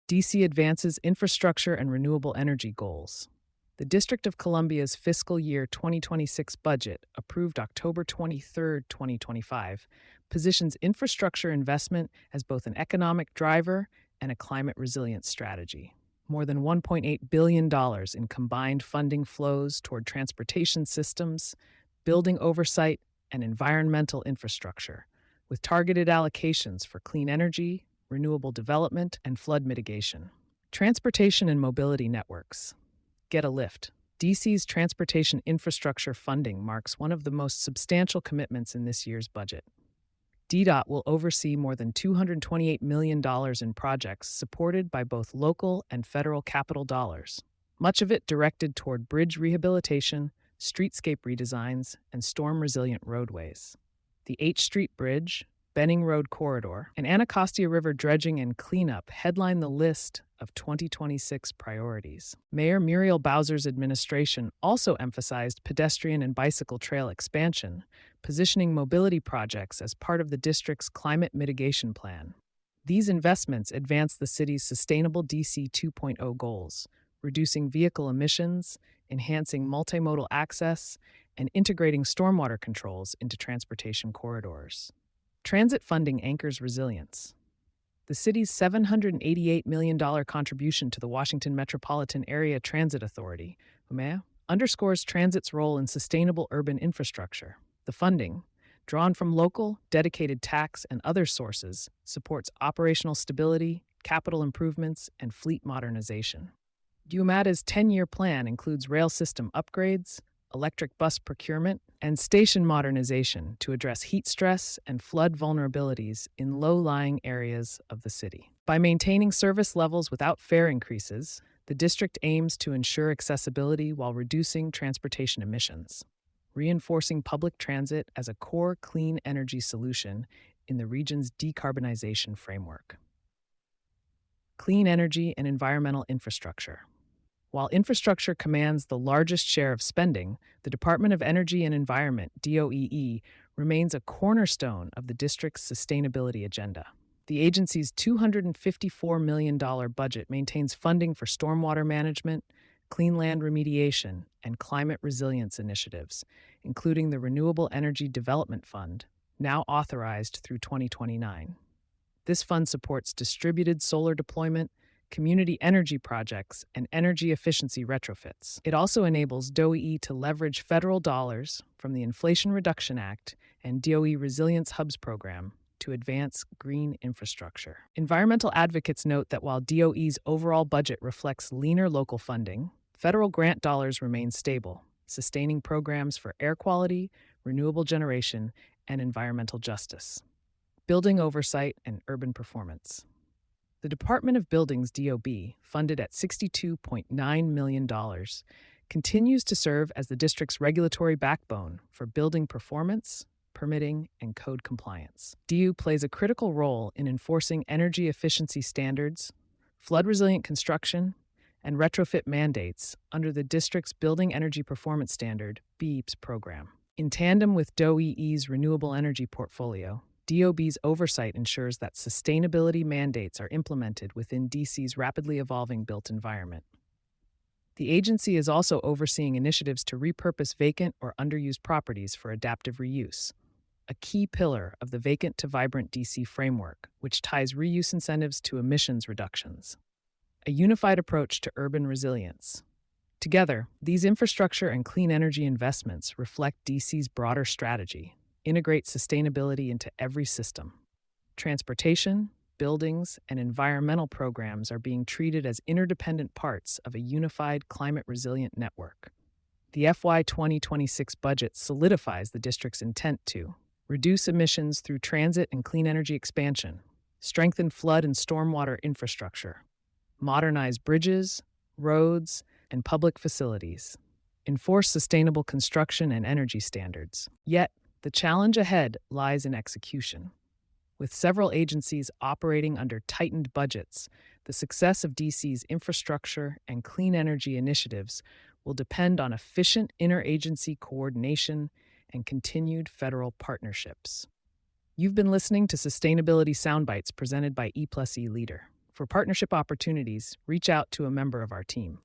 DC advances infrastructure and renewable energy goals. The District of Columbia's fiscal year 2026 budget, approved October 23, 2025, positions infrastructure investment as both an economic driver and a climate resilience strategy. More than $1.8 billion in combined funding flows toward transportation systems, building oversight, and environmental infrastructure, with targeted allocations for clean energy, renewable development, and flood mitigation. Transportation and mobility networks. Get a lift. DC's transportation infrastructure funding marks one of the most substantial commitments in this year's budget. DDOT will oversee more than $228 million in projects supported by both local and federal capital dollars, much of it directed toward bridge rehabilitation, streetscape redesigns, and storm-resilient roadways. The H Street Bridge, Benning Road Corridor, and Anacostia River dredging and cleanup headline the list of 2026 priorities. Mayor Muriel Bowser's administration also emphasized pedestrian and bicycle trail expansion, positioning mobility projects as part of the district's climate mitigation plan. These investments advance the city's sustainable DC 2.0 goals, reducing vehicle emissions, enhancing multimodal access, and integrating stormwater controls into transportation corridors. Transit funding anchors resilience. The city's $788 million contribution to the Washington Metropolitan Area Transit Authority, WMATA, underscores transit's role in sustainable urban infrastructure. The funding, drawn from local, dedicated tax and other sources, supports operational stability, capital improvements, and fleet modernization. WMATA's 10-year plan includes rail system upgrades, electric bus procurement, and station modernization to address heat stress and flood vulnerabilities in low-lying areas of the city. By maintaining service levels without fare increases, the district aims to ensure accessibility while reducing transportation emissions, reinforcing public transit as a core clean energy solution in the region's decarbonization framework. Clean energy and environmental infrastructure. While infrastructure commands the largest share of spending, the Department of Energy and Environment, DOEE, remains a cornerstone of the district's sustainability agenda. The agency's $254 million budget maintains funding for stormwater management, clean land remediation, and climate resilience initiatives, including the Renewable Energy Development Fund, now authorized through 2029. This fund supports distributed solar deployment, community energy projects, and energy efficiency retrofits. It also enables DOE to leverage federal dollars from the Inflation Reduction Act and DOE Resilience Hubs program to advance green infrastructure. Environmental advocates note that while DOE's overall budget reflects leaner local funding, federal grant dollars remain stable, sustaining programs for air quality, renewable generation, and environmental justice. Building oversight and urban performance. The Department of Buildings DOB, funded at $62.9 million, continues to serve as the district's regulatory backbone for building performance, permitting, and code compliance. DU plays a critical role in enforcing energy efficiency standards, flood-resilient construction, and retrofit mandates under the district's Building Energy Performance Standard, BEPS program. In tandem with DOE's renewable energy portfolio, DOB's oversight ensures that sustainability mandates are implemented within DC's rapidly evolving built environment. The agency is also overseeing initiatives to repurpose vacant or underused properties for adaptive reuse, a key pillar of the Vacant to Vibrant DC framework, which ties reuse incentives to emissions reductions. A unified approach to urban resilience. Together, these infrastructure and clean energy investments reflect DC's broader strategy. Integrate sustainability into every system. Transportation, buildings, and environmental programs are being treated as interdependent parts of a unified climate-resilient network. The FY 2026 budget solidifies the district's intent to reduce emissions through transit and clean energy expansion, strengthen flood and stormwater infrastructure, modernize bridges, roads, and public facilities, enforce sustainable construction and energy standards. Yet, the challenge ahead lies in execution. With several agencies operating under tightened budgets, the success of DC's infrastructure and clean energy initiatives will depend on efficient interagency coordination and continued federal partnerships. You've been listening to Sustainability Soundbites presented by E+E Leader. For partnership opportunities, reach out to a member of our team.